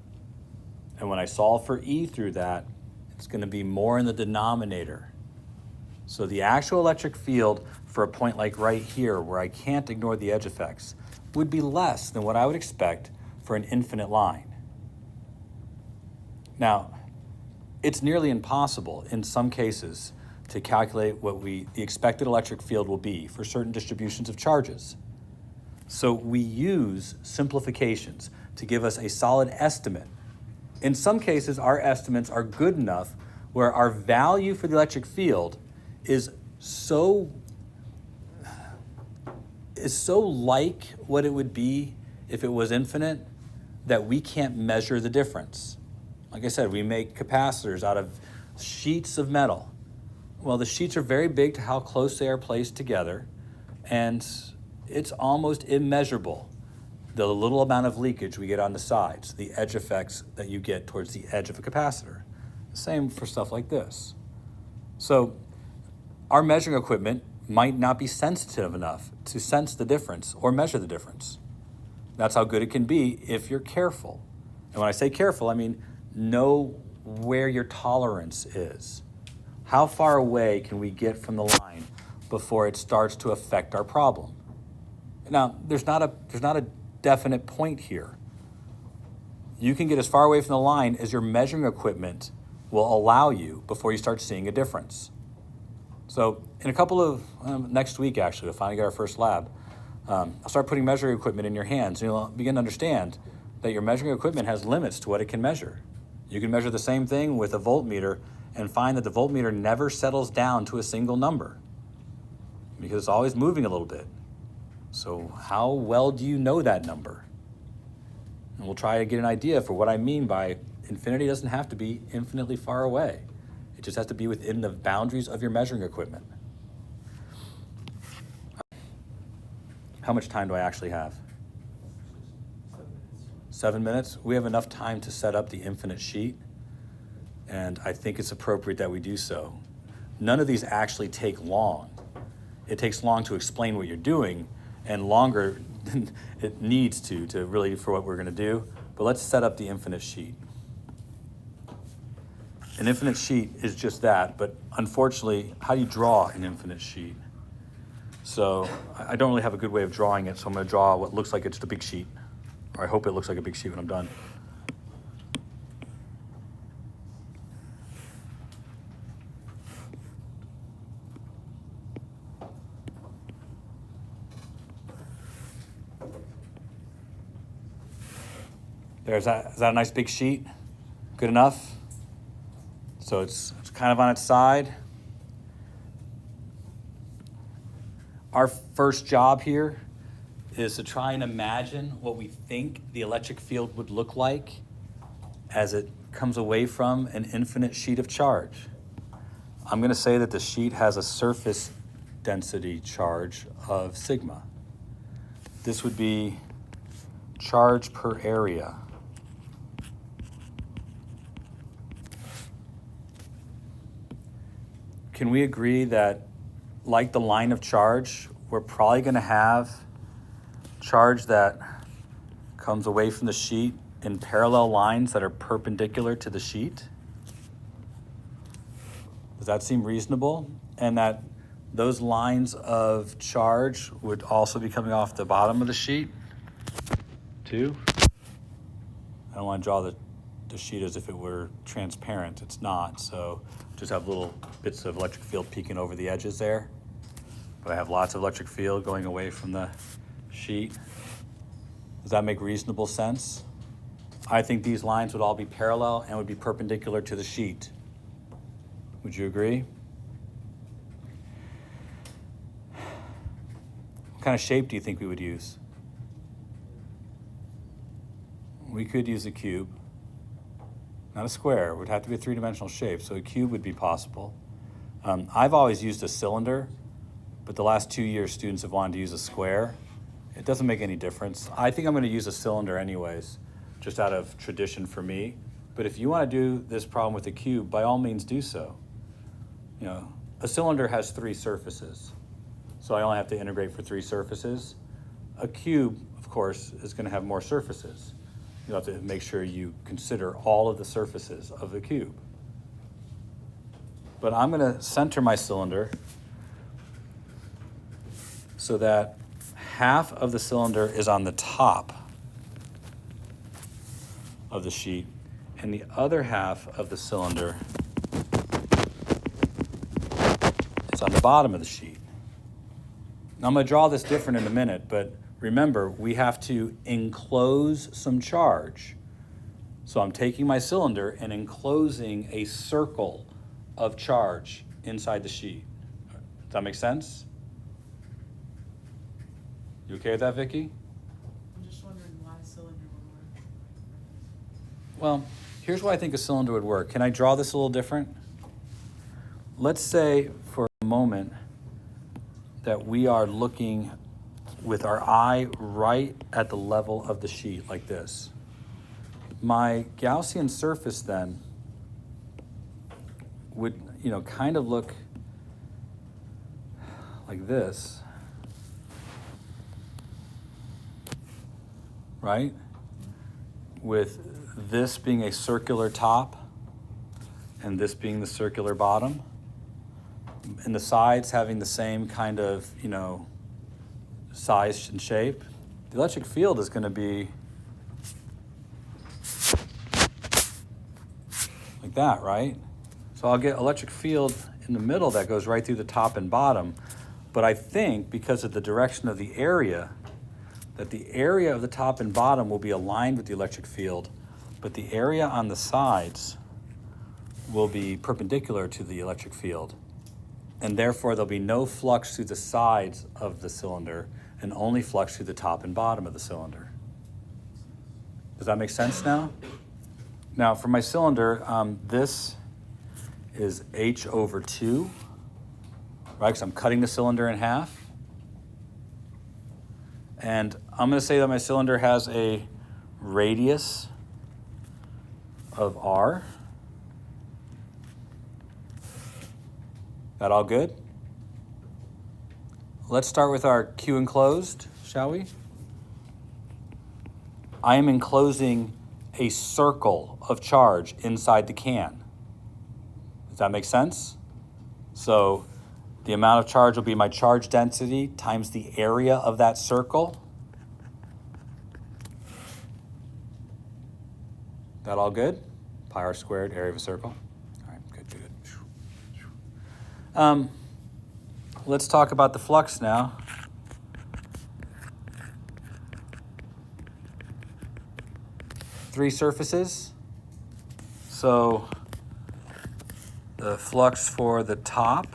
And when I solve for E through that, it's going to be more in the denominator. So the actual electric field for a point like right here, where I can't ignore the edge effects, would be less than what I would expect for an infinite line. Now, it's nearly impossible in some cases to calculate what the expected electric field will be for certain distributions of charges. So we use simplifications to give us a solid estimate. In some cases, our estimates are good enough where our value for the electric field is so is so like what it would be if it was infinite that we can't measure the difference. Like I said, we make capacitors out of sheets of metal. Well, the sheets are very big to how close they are placed together, and it's almost immeasurable, the little amount of leakage we get on the sides, the edge effects that you get towards the edge of a capacitor. Same for stuff like this. So our measuring equipment might not be sensitive enough to sense the difference or measure the difference. That's how good it can be if you're careful. And when I say careful, I mean know where your tolerance is. How far away can we get from the line before it starts to affect our problem? Now, there's not a definite point here. You can get as far away from the line as your measuring equipment will allow you before you start seeing a difference. So in a couple of, next week actually, we'll finally get our first lab. I'll start putting measuring equipment in your hands, and you'll begin to understand that your measuring equipment has limits to what it can measure. You can measure the same thing with a voltmeter and find that the voltmeter never settles down to a single number because it's always moving a little bit. So how well do you know that number? And we'll try to get an idea for what I mean by infinity doesn't have to be infinitely far away. It just has to be within the boundaries of your measuring equipment. How much time do I actually have? 7 minutes. We have enough time to set up the infinite sheet, and I think it's appropriate that we do so. None of these actually take long. It takes long to explain what you're doing, and longer than it needs to really for what we're going to do. But let's set up the infinite sheet. An infinite sheet is just that, but unfortunately, how do you draw an infinite sheet? So I don't really have a good way of drawing it, so I'm going to draw what looks like it's a big sheet. Or I hope it looks like a big sheet when I'm done. Is that a nice big sheet? Good enough? So it's kind of on its side. Our first job here is to try and imagine what we think the electric field would look like as it comes away from an infinite sheet of charge. I'm going to say that the sheet has a surface density charge of sigma. This would be charge per area. Can we agree that, like the line of charge, we're probably going to have charge that comes away from the sheet in parallel lines that are perpendicular to the sheet? Does that seem reasonable? And that those lines of charge would also be coming off the bottom of the sheet, too? I don't want to draw the sheet as if it were transparent. It's not, so just have little bits of electric field peeking over the edges there. But I have lots of electric field going away from the sheet. Does that make reasonable sense? I think these lines would all be parallel and would be perpendicular to the sheet. Would you agree? What kind of shape do you think we would use? We could use a cube. Not a square. It would have to be a three-dimensional shape, so a cube would be possible. I've always used a cylinder, but the last 2 years students have wanted to use a square. It doesn't make any difference. I think I'm going to use a cylinder anyways, just out of tradition for me. But if you want to do this problem with a cube, by all means do so. You know, a cylinder has 3 surfaces, so I only have to integrate for 3 surfaces. A cube, of course, is going to have more surfaces. You have to make sure you consider all of the surfaces of the cube. But I'm going to center my cylinder so that half of the cylinder is on the top of the sheet, and the other half of the cylinder is on the bottom of the sheet. Now I'm going to draw this different in a minute, but remember, we have to enclose some charge. So I'm taking my cylinder and enclosing a circle of charge inside the sheet. Does that make sense? You okay with that, Vicky? I'm just wondering why a cylinder would work. Well, here's why I think a cylinder would work. Can I draw this a little different? Let's say for a moment that we are looking with our eye right at the level of the sheet like this. My Gaussian surface then would, kind of look like this, right? With this being a circular top and this being the circular bottom, and the sides having the same kind of, size and shape. The electric field is going to be like that, right? So I'll get electric field in the middle that goes right through the top and bottom. But I think because of the direction of the area, that the area of the top and bottom will be aligned with the electric field, but the area on the sides will be perpendicular to the electric field. And therefore there'll be no flux through the sides of the cylinder and only flux through the top and bottom of the cylinder. Does that make sense now? Now for my cylinder, this is h/2, right? Because I'm cutting the cylinder in half. And I'm going to say that my cylinder has a radius of r. That all good? Let's start with our Q enclosed, shall we? I am enclosing a circle of charge inside the can. Does that make sense? So the amount of charge will be my charge density times the area of that circle. That all good? Pi r squared, area of a circle. All right, good. Let's talk about the flux now. Three surfaces. So the flux for the top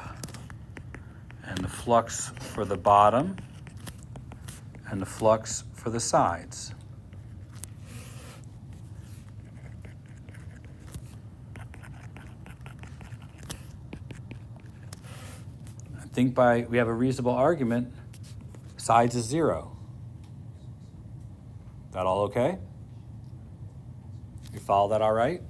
and the flux for the bottom and the flux for the sides. I think we have a reasonable argument, sides is 0. That all okay? You follow that all right?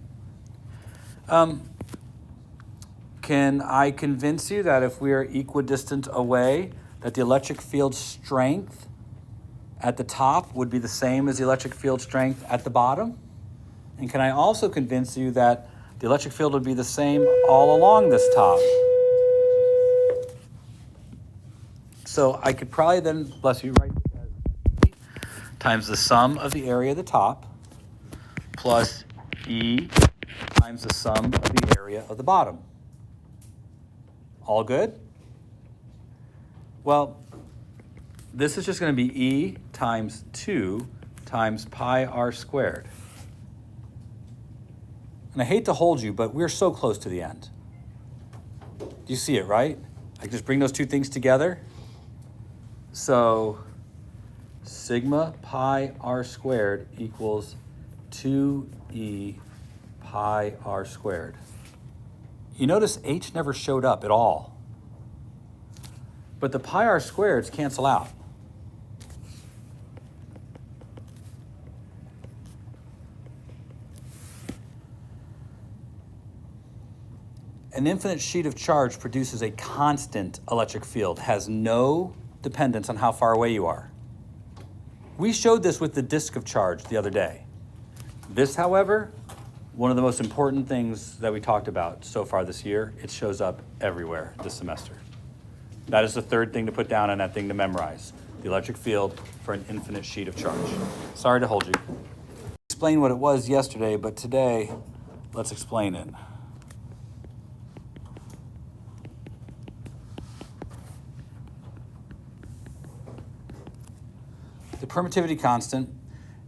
Can I convince you that if we are equidistant away, that the electric field strength at the top would be the same as the electric field strength at the bottom? And can I also convince you that the electric field would be the same all along this top? So I could probably then, bless you, write this as E times the sum of the area of the top plus E times the sum of the area of the bottom. All good? Well, this is just going to be E times 2 times pi r squared. And I hate to hold you, but we're so close to the end. Do you see it, right? I can just bring those two things together. So sigma pi r squared equals 2e pi r squared. You notice h never showed up at all. But the pi r squareds cancel out. An infinite sheet of charge produces a constant electric field, has no dependence on how far away you are. We showed this with the disk of charge the other day. This, however, one of the most important things that we talked about so far this year, it shows up everywhere this semester. That is the third thing to put down on that thing to memorize, the electric field for an infinite sheet of charge. Sorry to hold you. Explain what it was yesterday, but today, let's explain it. The permittivity constant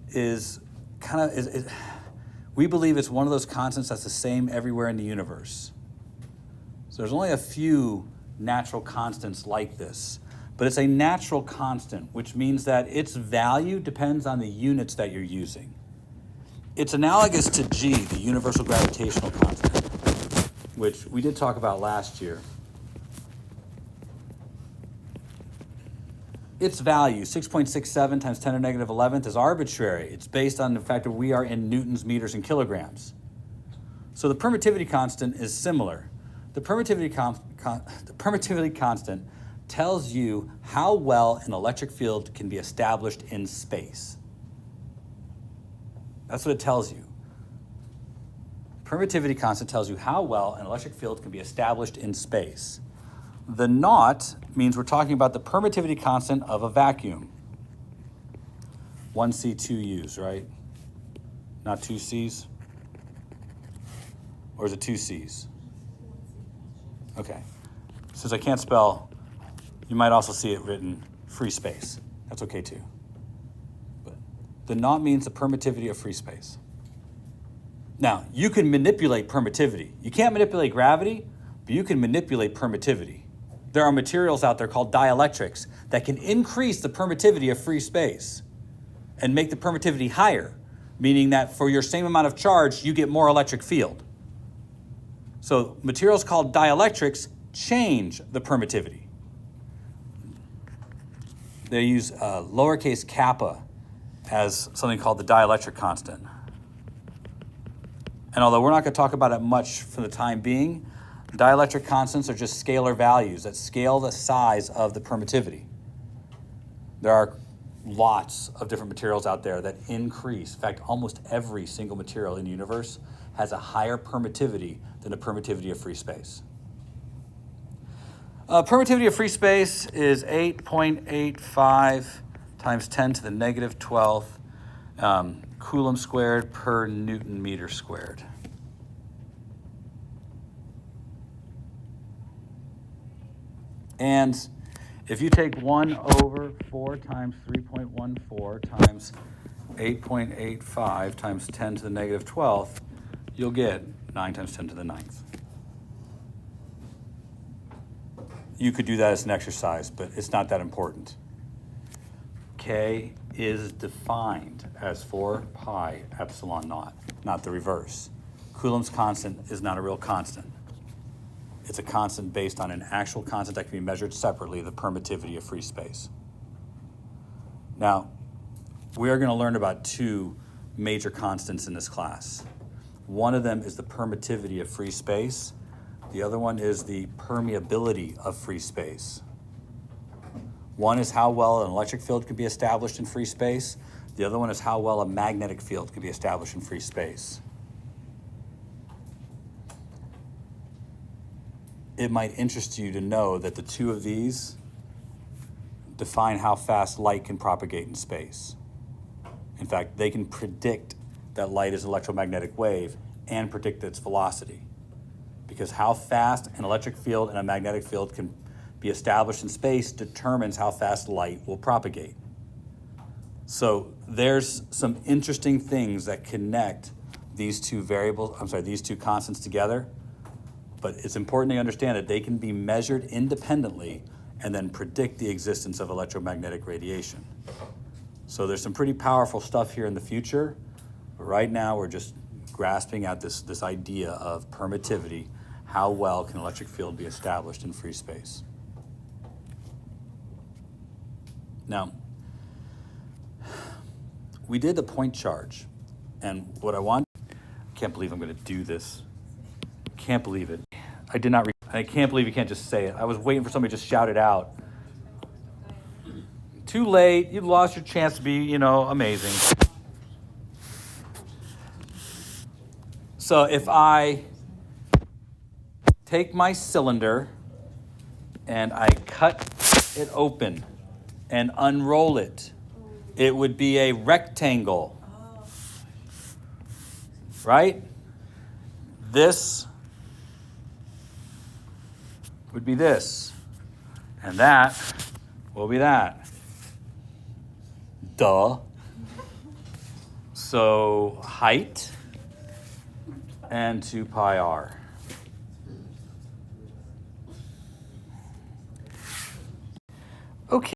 is we believe it's one of those constants that's the same everywhere in the universe. So there's only a few natural constants like this. but it's a natural constant, which means that its value depends on the units that you're using. It's analogous to G, the universal gravitational constant, which we did talk about last year. Its value, 6.67 times 10 to the negative 11th, is arbitrary. It's based on the fact that we are in newtons, meters, and kilograms. So the permittivity constant is similar. The permittivity constant tells you how well an electric field can be established in space. That's what it tells you. Permittivity constant tells you how well an electric field can be established in space. The naught means we're talking about the permittivity constant of a vacuum. 1C, 2 U's, right? Not 2 C's? Or is it 2 C's? Okay. Since I can't spell, you might also see it written free space. That's okay too. But the naught means the permittivity of free space. Now, you can manipulate permittivity. You can't manipulate gravity, but you can manipulate permittivity. There are materials out there called dielectrics that can increase the permittivity of free space and make the permittivity higher, meaning that for your same amount of charge, you get more electric field. So materials called dielectrics change the permittivity. They use lowercase kappa as something called the dielectric constant. And although we're not going to talk about it much for the time being, dielectric constants are just scalar values that scale the size of the permittivity. There are lots of different materials out there that increase. In fact, almost every single material in the universe has a higher permittivity than the permittivity of free space. Permittivity of free space is 8.85 times 10 to the negative 12th Coulomb squared per Newton meter squared. And if you take 1 over 4 times 3.14 times 8.85 times 10 to the negative 12th, you'll get 9 times 10 to the 9th. You could do that as an exercise, but it's not that important. K is defined as 4 pi epsilon naught, not the reverse. Coulomb's constant is not a real constant. It's a constant based on an actual constant that can be measured separately, the permittivity of free space. Now, we are going to learn about 2 major constants in this class. One of them is the permittivity of free space. The other one is the permeability of free space. One is how well an electric field can be established in free space. The other one is how well a magnetic field can be established in free space. It might interest you to know that the 2 of these define how fast light can propagate in space. In fact, they can predict that light is an electromagnetic wave and predict its velocity. Because how fast an electric field and a magnetic field can be established in space determines how fast light will propagate. So there's some interesting things that connect these 2 these 2 constants together. But it's important to understand that they can be measured independently and then predict the existence of electromagnetic radiation. So there's some pretty powerful stuff here in the future, but right now we're just grasping at this idea of permittivity. How well can an electric field be established in free space? Now, we did the point charge, and what I can't believe I'm going to do this. Can't believe it. I did not. I can't believe you can't just say it. I was waiting for somebody to just shout it out. Too late. You lost your chance to be, amazing. So if I take my cylinder and I cut it open and unroll it, it would be a rectangle. Right? This would be this, and that will be that. Duh. So height and 2 pi r. Okay.